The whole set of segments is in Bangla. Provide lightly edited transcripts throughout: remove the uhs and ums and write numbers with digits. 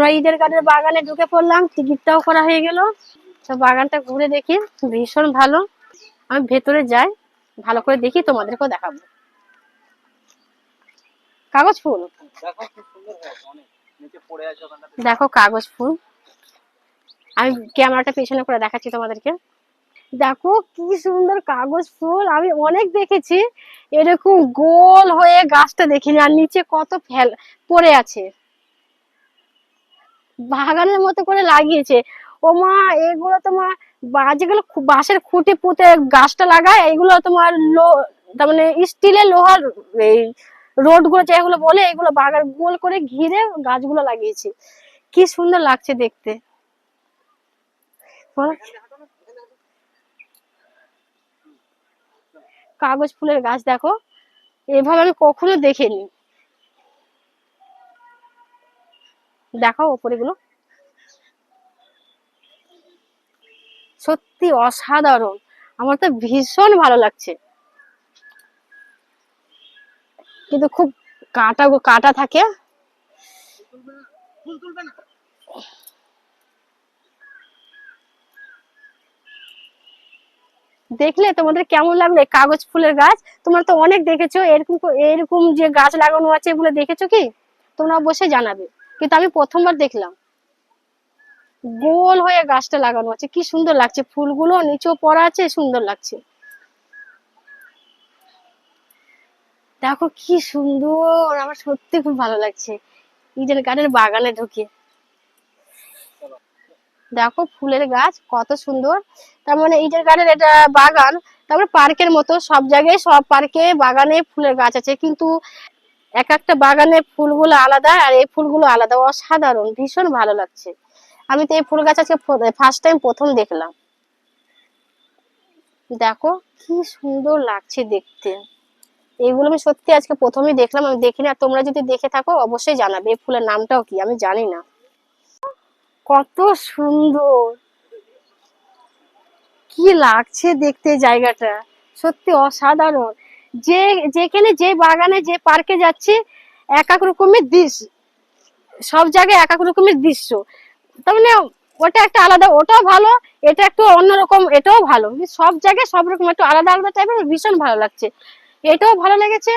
আমরা ইডেন গার্ডেনের বাগানে ঢুকে পড়লাম, টিকিটটাও করা হয়ে গেল। তো বাগানটা ঘুরে দেখি, ভীষণ ভালো। আমি ভেতরে যাই, ভালো করে দেখি, তোমাদেরকেও দেখাবো। কাগজ ফুল দেখো, কাগজ ফুল। আমি ক্যামেরাটা পেছনে করে দেখাচ্ছি তোমাদেরকে। দেখো কি সুন্দর কাগজ ফুল, আমি অনেক দেখেছি এরকম গোল হয়ে, গাছটা দেখিনি। আর নিচে কত পড়ে আছে, বাগানের মতো করে লাগিয়েছে। ও মা, এগুলো তোমার যেগুলো বাঁশের খুঁটি পুঁতে গাছটা লাগায়, এগুলো তোমার তার মানে স্টিলের লোহার এই রোড গুলো যেগুলো বলে, এগুলো বাগান গোল করে ঘিরে গাছগুলো লাগিয়েছে। কি সুন্দর লাগছে দেখতে। কাগজ ফুলের গাছ দেখো, এভাবে আমি কখনো দেখিনি। দেখাও ওপরে গুলো, সত্যি অসাধারণ। আমার তো ভীষণ ভালো লাগছে, কিন্তু খুব কাটা কাটা থাকে। দেখলে তোমাদের কেমন লাগলো কাগজ ফুলের গাছ? তোমরা তো অনেক দেখেছো এরকম এরকম যে গাছ লাগানো আছে, এগুলো দেখেছো কি? তোমরা অবশ্যই জানাবে। কিন্তু আমি প্রথমবার দেখলাম গোল হয়ে গাছটা লাগানো আছে, কি সুন্দর লাগছে। ফুলগুলো নিচেও পড়া আছে, সুন্দর লাগছে। দেখো কি সুন্দর, আমার সত্যি খুব ভালো লাগছে ইডেন গার্ডেনের বাগানে ঢুকে। দেখো ফুলের গাছ কত সুন্দর। তার মানে ইডেন গার্ডেন এটা বাগান, তারপরে পার্কের মতো। সব জায়গায়, সব পার্কে বাগানে ফুলের গাছ আছে, কিন্তু এক একটা বাগানে ফুলগুলো আলাদা, আর এই ফুলগুলো আলাদা, অসাধারণ, ভীষণ ভালো লাগছে। আমি তো এই ফুল গাছ আজকে ফার্স্ট টাইম, প্রথম দেখলাম। দেখো কি সুন্দর লাগছে দেখতে। এইগুলো আমি সত্যি আজকে প্রথমেই দেখলাম, আমি দেখিনি। আর তোমরা যদি দেখে থাকো অবশ্যই জানাবে এই ফুলের নামটাও কি, আমি জানি না। কত সুন্দর, কি লাগছে দেখতে জায়গাটা, সত্যি অসাধারণ। যে যেখানে, যে বাগানে, যে পার্কে যাচ্ছি, এক এক রকমের দৃশ্য, সব জায়গায় এক এক রকমের দৃশ্য। তার মানে ওটা একটা আলাদা, ওটাও ভালো, এটা একটু অন্যরকম, এটাও ভালো। সব জায়গায় সব রকম একটু আলাদা আলাদা টাইপের, ভীষণ ভালো লাগছে। এটাও ভালো লেগেছে।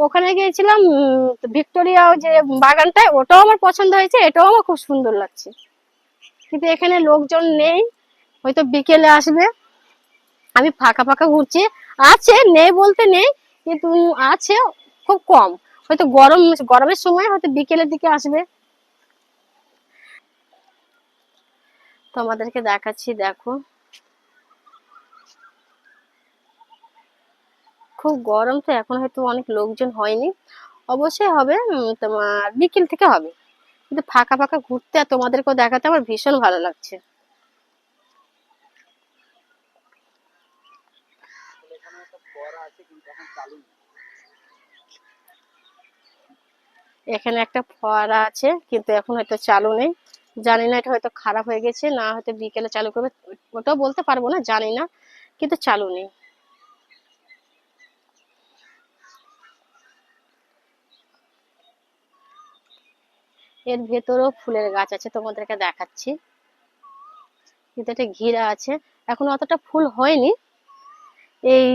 ওখানে গিয়েছিলাম ভিক্টোরিয়া যে বাগানটায়, ওটাও আমার পছন্দ হয়েছে, এটাও আমার খুব সুন্দর লাগছে। কিন্তু এখানে লোকজন নেই, হয়তো বিকেলে আসবে। আমি ফাঁকা ফাঁকা ঘুরছি, আছে, নেই বলতে নেই, কিন্তু আছে, খুব কম। হয়তো গরমের সময় হয়তো বিকেলের দিকে আসবে। তোমাদেরকে দেখাচ্ছি, দেখো খুব গরম, তো এখন হয়তো অনেক লোকজন হয়নি, অবশ্যই হবে। তোমার বিকেল থেকে হবে। কিন্তু ফাঁকা ফাঁকা ঘুরতে আর তোমাদেরকেও দেখাতে আমার ভীষণ ভালো লাগছে। এখানে একটা ফোয়ারা আছে, কিন্তু এখন হয়তো চালু নেই। জানি না, এটা হয়তো খারাপ হয়ে গেছে, না হয়তো বিকেলে চালু করবে, ওটাও বলতে পারবো না, জানি না, কিন্তু চালু নেই। এর ভেতরেও ফুলের গাছ আছে, তোমাদেরকে দেখাচ্ছি। কিন্তু এটা ঘিরা আছে, এখন অতটা ফুল হয়নি। এই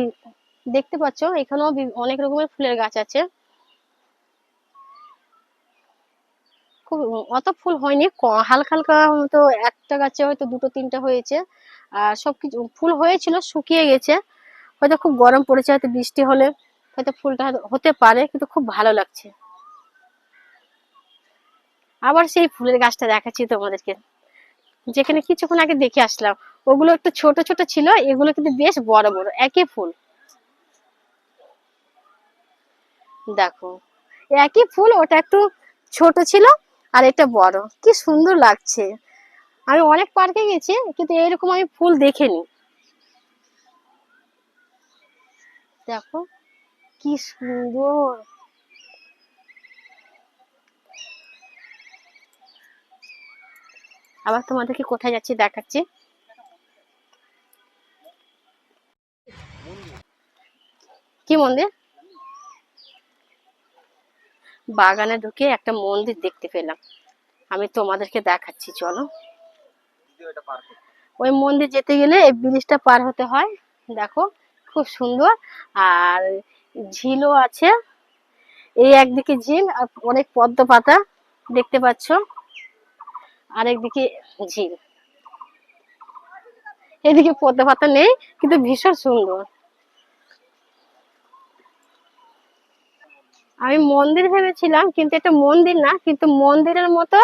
দেখতে পাচ্ছ, এখানেও অনেক রকমের ফুলের গাছ আছে। খুব অত ফুল হয়নি, হালকা হালকা, তো একটা গাছে হয়তো দুটো তিনটা হয়েছে। আর সবকিছু ফুল হয়েছিল, শুকিয়ে গেছে। হয়তো খুব গরম পড়েছে, হয়তো বৃষ্টি হলে হয়তো ফুলটা হতে পারে, কিন্তু খুব ভালো লাগছে। আবার সেই ফুলের গাছটা দেখাচ্ছি তোমাদেরকে, যেখানে কিছুক্ষণ আগে দেখে আসলাম। ওগুলো একটু ছোট ছোট ছিল, এগুলো কিন্তু বেশ বড় বড়, একই ফুল। দেখো, একই ফুল, ওটা একটু ছোট ছিল, আর এটা বড়। কি সুন্দর লাগছে। আমি অনেক পার্কে গেছি, কিন্তু এরকম আমি ফুল দেখিনি। দেখো কি সুন্দর। আবার তোমাদেরকে কোথায় যাচ্ছি দেখাচ্ছি। কি মন্দির? বাগানে ঢুকে একটা মন্দির দেখতে পেলাম। আমি তোমাদেরকে দেখাচ্ছি, চলো। ওই মন্দির যেতে গেলে এই ব্রিজটা পার হতে হয়, দেখো খুব সুন্দর। আর ঝিলও আছে, এই একদিকে ঝিল আর অনেক পদ্ম পাতা দেখতে পাচ্ছ, আর একদিকে ঝিল। এদিকে পদ্ম পাতা নেই, কিন্তু ভীষণ সুন্দর। আমি মন্দির ভেবেছিলাম, কিন্তু এটা মন্দির না, কিন্তু মন্দিরের মতো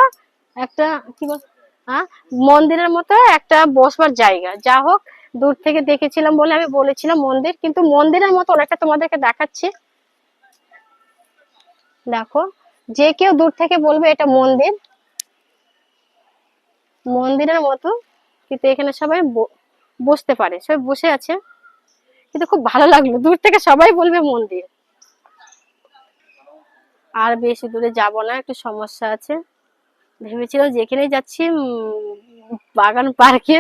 একটা কি বল, হ্যাঁ, মন্দিরের মতো একটা বসবার জায়গা। যা হোক, দূর থেকে দেখেছিলাম বলে আমি বলেছিলাম মন্দির, কিন্তু মন্দিরের মতো অনেকটা তোমাদেরকে দেখাচ্ছি, দেখো। যে কেউ দূর থেকে বলবে এটা মন্দির, মন্দিরের মতো। কিন্তু এখানে সবাই বসতে পারে, সবাই বসে আছে, কিন্তু খুব ভালো লাগলো, দূর থেকে সবাই বলবে মন্দির। আর বেশি দূরে যাব না, একটু সমস্যা আছে। ভেবেছিলাম যেখানে যাচ্ছি বাগান পার্কে,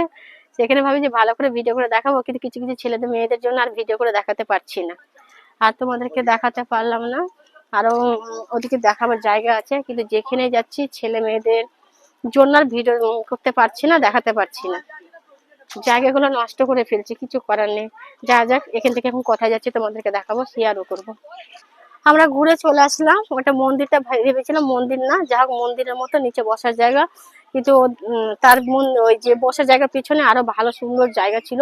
সেখানে ভাবি যে ভালো করে ভিডিও করে দেখাবো, কিন্তু কিছু কিছু ছেলেদের মেয়েদের জন্য আর ভিডিও করে দেখাতে পারছি না, আর তোমাদেরকে দেখাতে পারলাম না। আরো ওদিকে দেখাবার জায়গা আছে, কিন্তু যেখানে যাচ্ছি ছেলে মেয়েদের জন্য আর ভিডিও করতে পারছি না, দেখাতে পারছি না। জায়গাগুলো নষ্ট করে ফেলছি, কিছু করার নেই। যা যাক, এখান থেকে এখন কোথায় যাচ্ছি তোমাদেরকে দেখাবো, শেয়ারও করবো। আমরা ঘুরে চলে আসলাম। ওটা মন্দিরটা ভেবেছিলাম মন্দির না, যা হোক মন্দিরের মতো নিচে বসার জায়গা, কিন্তু তার ওই যে বসার জায়গার পিছনে আরো ভালো সুন্দর জায়গা ছিল।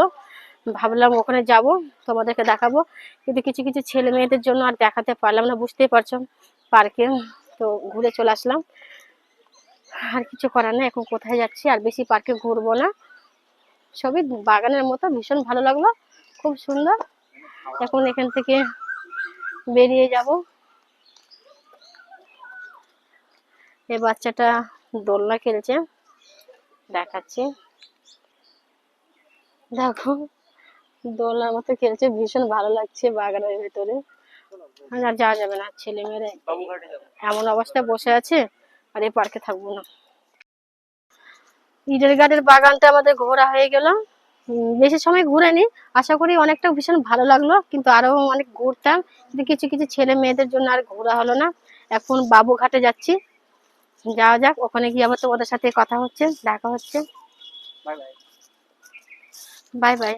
ভাবলাম ওখানে যাব, তোমাদেরকে দেখাবো, কিন্তু কিছু কিছু ছেলে মেয়েদের জন্য আর দেখাতে পারলাম না, বুঝতেই পারছো পার্কে। তো ঘুরে চলে আসলাম, আর কিছু করার নেই। এখন কোথায় যাচ্ছি, আর বেশি পার্কে ঘুরবো না, সবই বাগানের মতো, ভীষণ ভালো লাগলো, খুব সুন্দর। এখন এখান থেকে বেরিয়ে যাব। এই বাচ্চাটা দোলনা খেলছে, দেখাচ্ছি, দেখো দোলনার মতো খেলছে, ভীষণ ভালো লাগছে বাগানের ভেতরে। আর যাওয়া যাবে না, ছেলে মেয়েরা এমন অবস্থায় বসে আছে, আর এই পার্কে থাকবো না। ইডেন গার্ডের বাগানটা আমাদের ঘোরা হয়ে গেল। বেশি সময় ঘুরেনি, আশা করি অনেকটা ভীষণ ভালো লাগলো, কিন্তু আরো অনেক ঘুরতাম, কিন্তু কিছু কিছু ছেলে মেয়েদের জন্য আর ঘোরা হলো না। এখন বাবুঘাটে যাচ্ছি, যাওয়া যাক, ওখানে গিয়ে আবার তোমাদের সাথে কথা হচ্ছে, দেখা হচ্ছে। Bye bye.